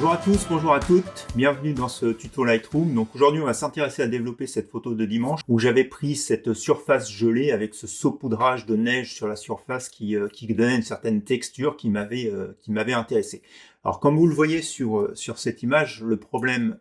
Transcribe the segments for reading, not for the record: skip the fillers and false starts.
Bonjour à tous, bonjour à toutes, bienvenue dans ce tuto Lightroom. Donc aujourd'hui on va s'intéresser à développer cette photo de dimanche où j'avais pris cette surface gelée avec ce saupoudrage de neige sur la surface qui donnait une certaine texture qui m'avait intéressé. Alors comme vous le voyez sur cette image, le problème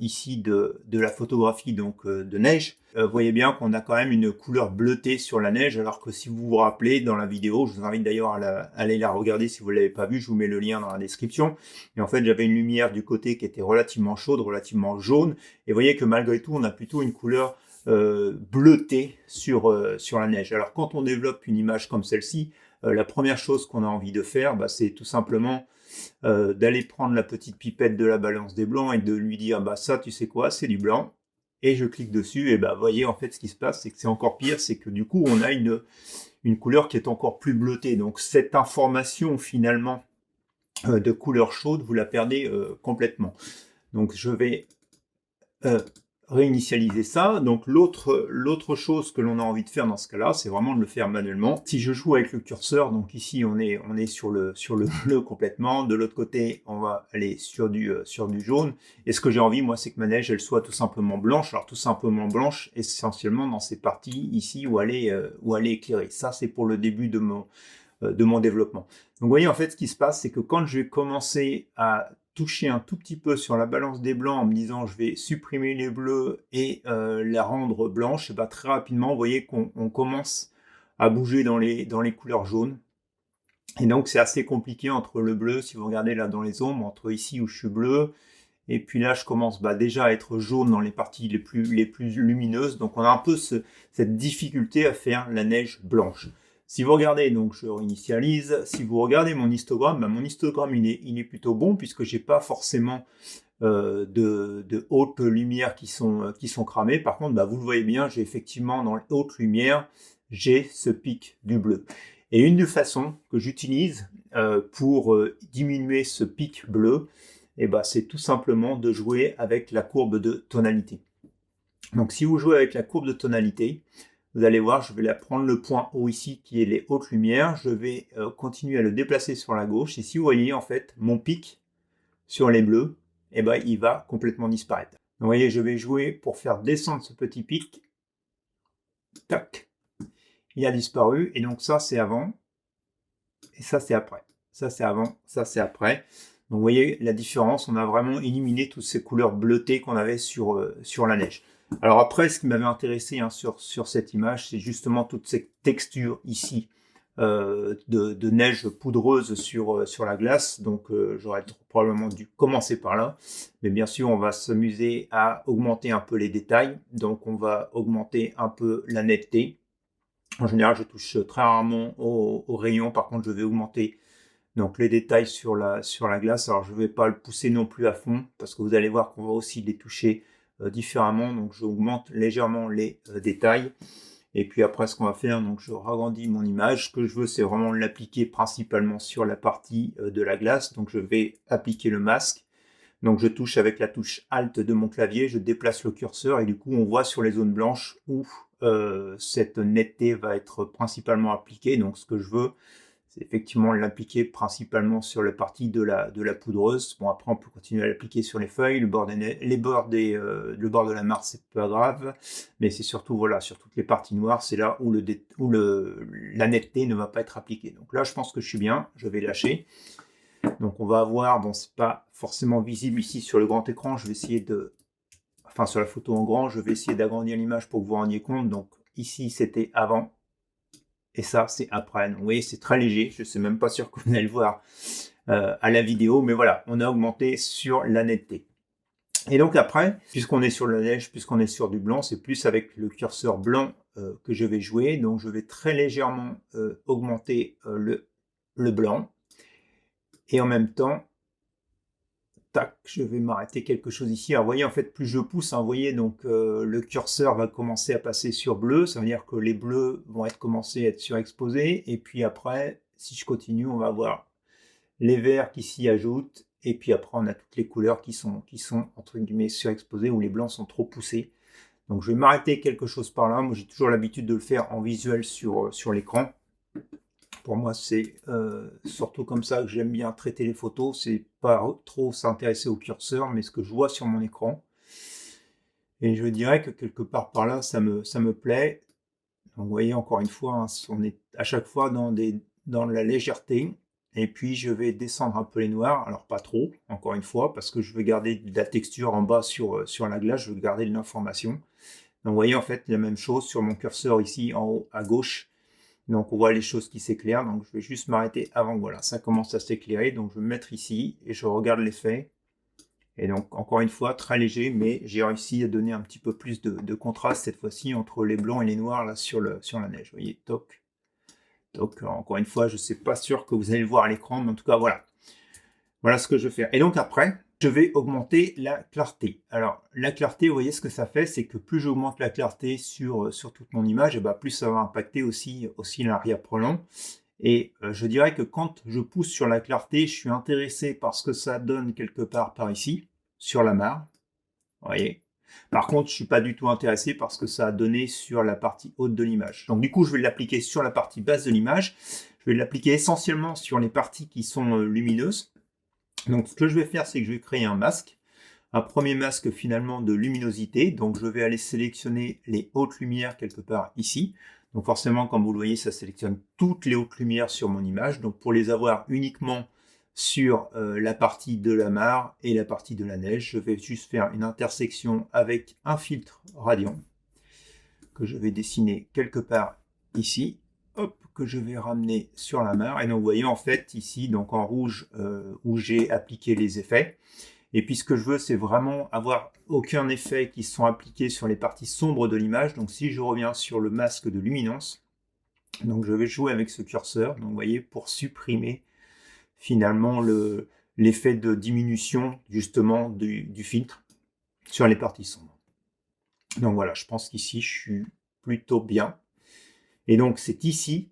ici de la photographie donc de neige, vous voyez bien qu'on a quand même une couleur bleutée sur la neige, alors que si vous vous rappelez dans la vidéo, je vous invite d'ailleurs à aller la regarder si vous ne l'avez pas vue, je vous mets le lien dans la description. Et en fait j'avais une lumière du côté qui était relativement chaude, relativement jaune, et vous voyez que malgré tout on a plutôt une couleur bleutée sur la neige. Alors quand on développe une image comme celle-ci, la première chose qu'on a envie de faire, c'est tout simplement d'aller prendre la petite pipette de la balance des blancs et de lui dire ça tu sais quoi, c'est du blanc, et je clique dessus, et vous voyez en fait ce qui se passe, c'est que c'est encore pire, c'est que du coup on a une couleur qui est encore plus bleutée. Donc cette information finalement de couleur chaude, vous la perdez complètement. Donc je vais réinitialiser ça. Donc l'autre chose que l'on a envie de faire dans ce cas-là, c'est vraiment de le faire manuellement. Si je joue avec le curseur, donc ici on est sur le bleu complètement, de l'autre côté on va aller sur du jaune, et ce que j'ai envie moi c'est que ma neige elle soit tout simplement blanche. Alors tout simplement blanche essentiellement dans ces parties ici où elle est éclairée. Ça c'est pour le début de mon développement. Donc vous voyez en fait ce qui se passe, c'est que quand je vais commencer à toucher un tout petit peu sur la balance des blancs en me disant je vais supprimer les bleus et la rendre blanche, et très rapidement vous voyez qu'on commence à bouger dans les couleurs jaunes. Et donc c'est assez compliqué entre le bleu, si vous regardez là dans les ombres, entre ici où je suis bleu, et puis là je commence déjà à être jaune dans les parties les plus lumineuses. Donc on a un peu cette difficulté à faire la neige blanche. Si vous regardez, donc je réinitialise, si vous regardez mon histogramme, mon histogramme il est plutôt bon puisque j'ai pas forcément de hautes lumières qui sont cramées. Par contre, vous le voyez bien, j'ai effectivement dans les hautes lumières, j'ai ce pic du bleu. Et une des façons que j'utilise pour diminuer ce pic bleu, c'est tout simplement de jouer avec la courbe de tonalité. Donc si vous jouez avec la courbe de tonalité, vous allez voir, je vais prendre le point haut ici qui est les hautes lumières, je vais continuer à le déplacer sur la gauche, et si vous voyez en fait mon pic sur les bleus, il va complètement disparaître. Donc vous voyez, je vais jouer pour faire descendre ce petit pic, tac, il a disparu, et donc ça c'est avant, et ça c'est après. Ça c'est avant, ça c'est après. Donc vous voyez la différence, on a vraiment éliminé toutes ces couleurs bleutées qu'on avait sur la neige. Alors après, ce qui m'avait intéressé sur cette image, c'est justement toute cette texture ici de neige poudreuse sur la glace. Donc j'aurais probablement dû commencer par là. Mais bien sûr, on va s'amuser à augmenter un peu les détails. Donc on va augmenter un peu la netteté. En général, je touche très rarement au rayon. Par contre, je vais augmenter donc les détails sur la glace. Alors je ne vais pas le pousser non plus à fond parce que vous allez voir qu'on va aussi les toucher différemment. Donc j'augmente légèrement les détails. Et puis après ce qu'on va faire, donc je ragrandis mon image. Ce que je veux, c'est vraiment l'appliquer principalement sur la partie de la glace. Donc je vais appliquer le masque. Donc je touche avec la touche Alt de mon clavier, je déplace le curseur et du coup on voit sur les zones blanches où cette netteté va être principalement appliquée. Donc ce que je veux, c'est effectivement l'appliquer principalement sur la partie de la poudreuse. Bon, après on peut continuer à l'appliquer sur les feuilles, le bord de la marque c'est pas grave, mais c'est surtout voilà sur toutes les parties noires, c'est là où la netteté ne va pas être appliquée. Donc là je pense que je suis bien, je vais lâcher. Donc on va avoir, bon c'est pas forcément visible ici sur le grand écran, je vais essayer sur la photo en grand, je vais essayer d'agrandir l'image pour que vous vous rendiez compte. Donc ici c'était avant, et ça c'est après. Donc vous voyez c'est très léger, je ne suis même pas sûr que vous allez le voir à la vidéo, mais voilà, on a augmenté sur la netteté. Et donc après, puisqu'on est sur la neige, puisqu'on est sur du blanc, c'est plus avec le curseur blanc que je vais jouer. Donc je vais très légèrement augmenter le blanc. Et en même temps, tac, je vais m'arrêter quelque chose ici. Alors vous voyez, en fait, plus je pousse, vous voyez, donc le curseur va commencer à passer sur bleu. Ça veut dire que les bleus vont commencer à être surexposés. Et puis après, si je continue, on va voir les verts qui s'y ajoutent. Et puis après, on a toutes les couleurs qui sont entre guillemets surexposées, où les blancs sont trop poussés. Donc je vais m'arrêter quelque chose par là. Moi, j'ai toujours l'habitude de le faire en visuel sur l'écran. Pour moi, c'est surtout comme ça que j'aime bien traiter les photos. C'est pas trop s'intéresser au curseur, mais ce que je vois sur mon écran. Et je dirais que quelque part par là, ça me plaît. Donc, vous voyez, encore une fois, hein, on est à chaque fois dans la légèreté. Et puis, je vais descendre un peu les noirs. Alors, pas trop, encore une fois, parce que je veux garder de la texture en bas sur la glace. Je veux garder de l'information. Donc, vous voyez, en fait, la même chose sur mon curseur ici, en haut, à gauche. Donc, on voit les choses qui s'éclairent. Donc, je vais juste m'arrêter avant que voilà, ça commence à s'éclairer. Donc, je vais me mettre ici et je regarde l'effet. Et donc, encore une fois, très léger, mais j'ai réussi à donner un petit peu plus de contraste cette fois-ci entre les blancs et les noirs là sur la neige. Vous voyez, toc, toc. Alors, encore une fois, je ne suis pas sûr que vous allez le voir à l'écran, mais en tout cas, voilà. Voilà ce que je vais faire. Et donc après, je vais augmenter la clarté. Alors, la clarté, vous voyez ce que ça fait, c'est que plus j'augmente la clarté sur toute mon image, et ben plus ça va impacter aussi l'arrière-plan. Et je dirais que quand je pousse sur la clarté, je suis intéressé par ce que ça donne quelque part par ici, sur la mare. Vous voyez. Par contre, je ne suis pas du tout intéressé par ce que ça a donné sur la partie haute de l'image. Donc du coup, je vais l'appliquer sur la partie basse de l'image. Je vais l'appliquer essentiellement sur les parties qui sont lumineuses. Donc ce que je vais faire, c'est que je vais créer un masque. Un premier masque finalement de luminosité. Donc je vais aller sélectionner les hautes lumières quelque part ici. Donc forcément, comme vous le voyez, ça sélectionne toutes les hautes lumières sur mon image. Donc pour les avoir uniquement sur la partie de la mare et la partie de la neige, je vais juste faire une intersection avec un filtre radiant que je vais dessiner quelque part ici. Hop, que je vais ramener sur la mare. Et donc vous voyez en fait ici, donc en rouge, où j'ai appliqué les effets. Et puis ce que je veux, c'est vraiment avoir aucun effet qui sont appliqués sur les parties sombres de l'image. Donc si je reviens sur le masque de luminance, donc je vais jouer avec ce curseur, donc vous voyez, pour supprimer finalement l'effet de diminution justement du filtre sur les parties sombres. Donc voilà, je pense qu'ici je suis plutôt bien. Et donc c'est ici,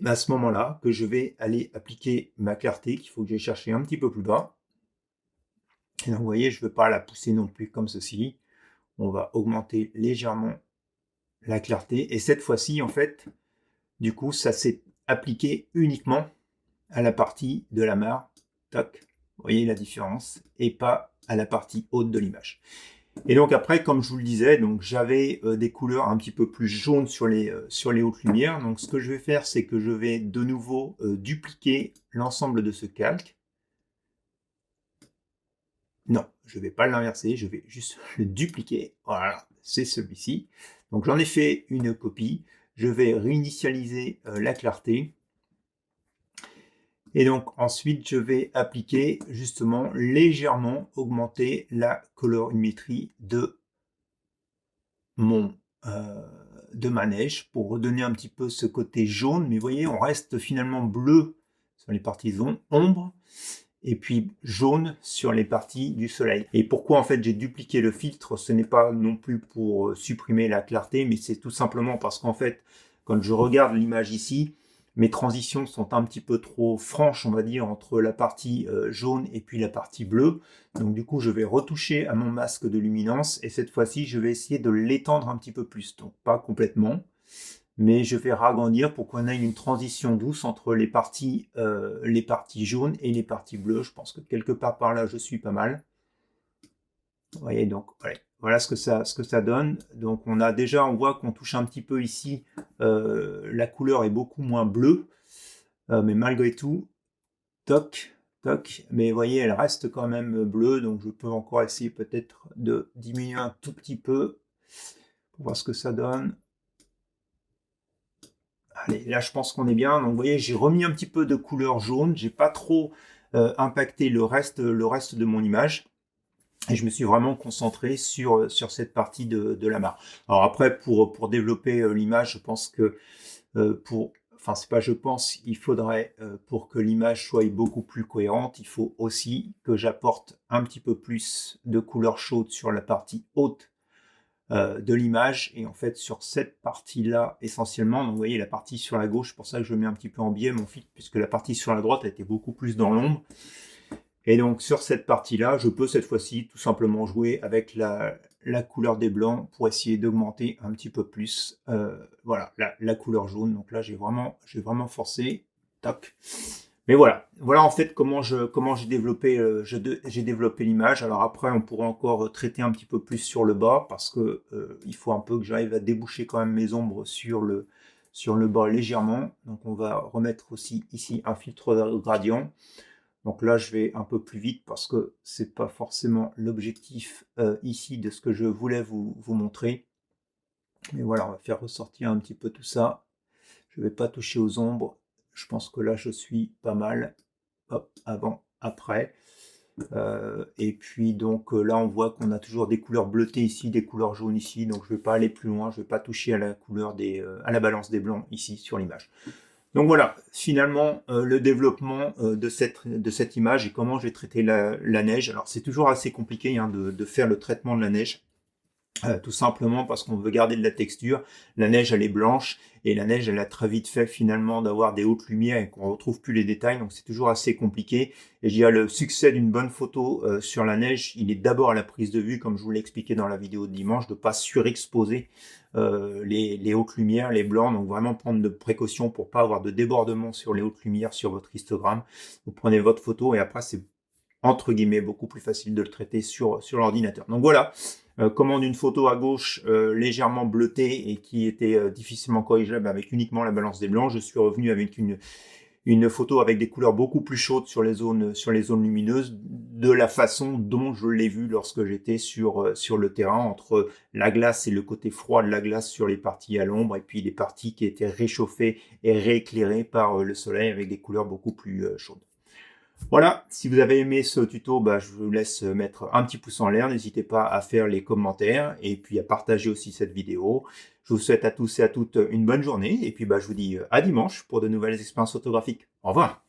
à ce moment-là, que je vais aller appliquer ma clarté, qu'il faut que j'aille chercher un petit peu plus bas. Et donc, vous voyez, je ne veux pas la pousser non plus comme ceci. On va augmenter légèrement la clarté. Et cette fois-ci, en fait, du coup, ça s'est appliqué uniquement à la partie de la mare. Tac, vous voyez la différence. Et pas à la partie haute de l'image. Et donc après, comme je vous le disais, donc j'avais des couleurs un petit peu plus jaunes sur les hautes lumières. Donc ce que je vais faire, c'est que je vais de nouveau dupliquer l'ensemble de ce calque. Non, je ne vais pas l'inverser, je vais juste le dupliquer. Voilà, c'est celui-ci. Donc j'en ai fait une copie. Je vais réinitialiser la clarté. Et donc ensuite, je vais appliquer justement légèrement augmenter la colorimétrie de ma neige pour redonner un petit peu ce côté jaune. Mais vous voyez, on reste finalement bleu sur les parties ombre. Et puis jaune sur les parties du soleil. Et pourquoi en fait j'ai dupliqué le filtre? Ce n'est pas non plus pour supprimer la clarté, mais c'est tout simplement parce qu'en fait, quand je regarde l'image ici, mes transitions sont un petit peu trop franches, on va dire, entre la partie jaune et puis la partie bleue. Donc du coup, je vais retoucher à mon masque de luminance, et cette fois-ci, je vais essayer de l'étendre un petit peu plus. Donc pas complètement, mais je vais ragrandir pour qu'on ait une transition douce entre les parties jaunes et les parties bleues. Je pense que quelque part par là, je suis pas mal. Vous voyez, donc voilà ce que ça donne. Donc on voit qu'on touche un petit peu ici, la couleur est beaucoup moins bleue, mais malgré tout, toc, toc, mais vous voyez, elle reste quand même bleue, donc je peux encore essayer peut-être de diminuer un tout petit peu pour voir ce que ça donne. Allez, là je pense qu'on est bien. Donc vous voyez, j'ai remis un petit peu de couleur jaune. J'ai pas trop impacté le reste de mon image. Et je me suis vraiment concentré sur cette partie de la mare. Alors après, pour développer l'image, je pense que il faudrait, pour que l'image soit beaucoup plus cohérente, il faut aussi que j'apporte un petit peu plus de couleur chaude sur la partie haute de l'image, et en fait sur cette partie-là essentiellement. Donc vous voyez la partie sur la gauche, pour ça que je mets un petit peu en biais mon filtre, puisque la partie sur la droite a été beaucoup plus dans l'ombre. Et donc sur cette partie-là, je peux cette fois-ci tout simplement jouer avec la couleur des blancs pour essayer d'augmenter un petit peu plus voilà, la couleur jaune. Donc là, j'ai vraiment forcé. Tac. Mais voilà en fait comment j'ai développé, j'ai développé l'image. Alors après, on pourra encore traiter un petit peu plus sur le bas parce que il faut un peu que j'arrive à déboucher quand même mes ombres sur le bas légèrement. Donc on va remettre aussi ici un filtre gradient. Donc là, je vais un peu plus vite parce que c'est pas forcément l'objectif ici de ce que je voulais vous montrer. Mais voilà, on va faire ressortir un petit peu tout ça. Je ne vais pas toucher aux ombres. Je pense que là, je suis pas mal. Hop, avant, après. Et puis donc là, on voit qu'on a toujours des couleurs bleutées ici, des couleurs jaunes ici. Donc je ne vais pas aller plus loin. Je ne vais pas toucher à la couleur à la balance des blancs ici sur l'image. Donc voilà, finalement, le développement de cette image et comment j'ai traité la neige. Alors c'est toujours assez compliqué hein, de faire le traitement de la neige. Tout simplement parce qu'on veut garder de la texture. La neige, elle est blanche, et la neige, elle a très vite fait finalement d'avoir des hautes lumières et qu'on ne retrouve plus les détails, donc c'est toujours assez compliqué. Et je dirais le succès d'une bonne photo sur la neige, il est d'abord à la prise de vue, comme je vous l'ai expliqué dans la vidéo de dimanche, de ne pas surexposer les hautes lumières, les blancs, donc vraiment prendre de précautions pour pas avoir de débordement sur les hautes lumières sur votre histogramme. Vous prenez votre photo et après c'est entre guillemets beaucoup plus facile de le traiter sur l'ordinateur. Donc voilà, commande une photo à gauche légèrement bleutée et qui était difficilement corrigeable avec uniquement la balance des blancs. Je suis revenu avec une photo avec des couleurs beaucoup plus chaudes sur les zones lumineuses, de la façon dont je l'ai vu lorsque j'étais sur le terrain, entre la glace et le côté froid de la glace sur les parties à l'ombre, et puis les parties qui étaient réchauffées et rééclairées par le soleil avec des couleurs beaucoup plus chaudes. Voilà, si vous avez aimé ce tuto, je vous laisse mettre un petit pouce en l'air, n'hésitez pas à faire les commentaires et puis à partager aussi cette vidéo. Je vous souhaite à tous et à toutes une bonne journée et puis je vous dis à dimanche pour de nouvelles expériences photographiques. Au revoir.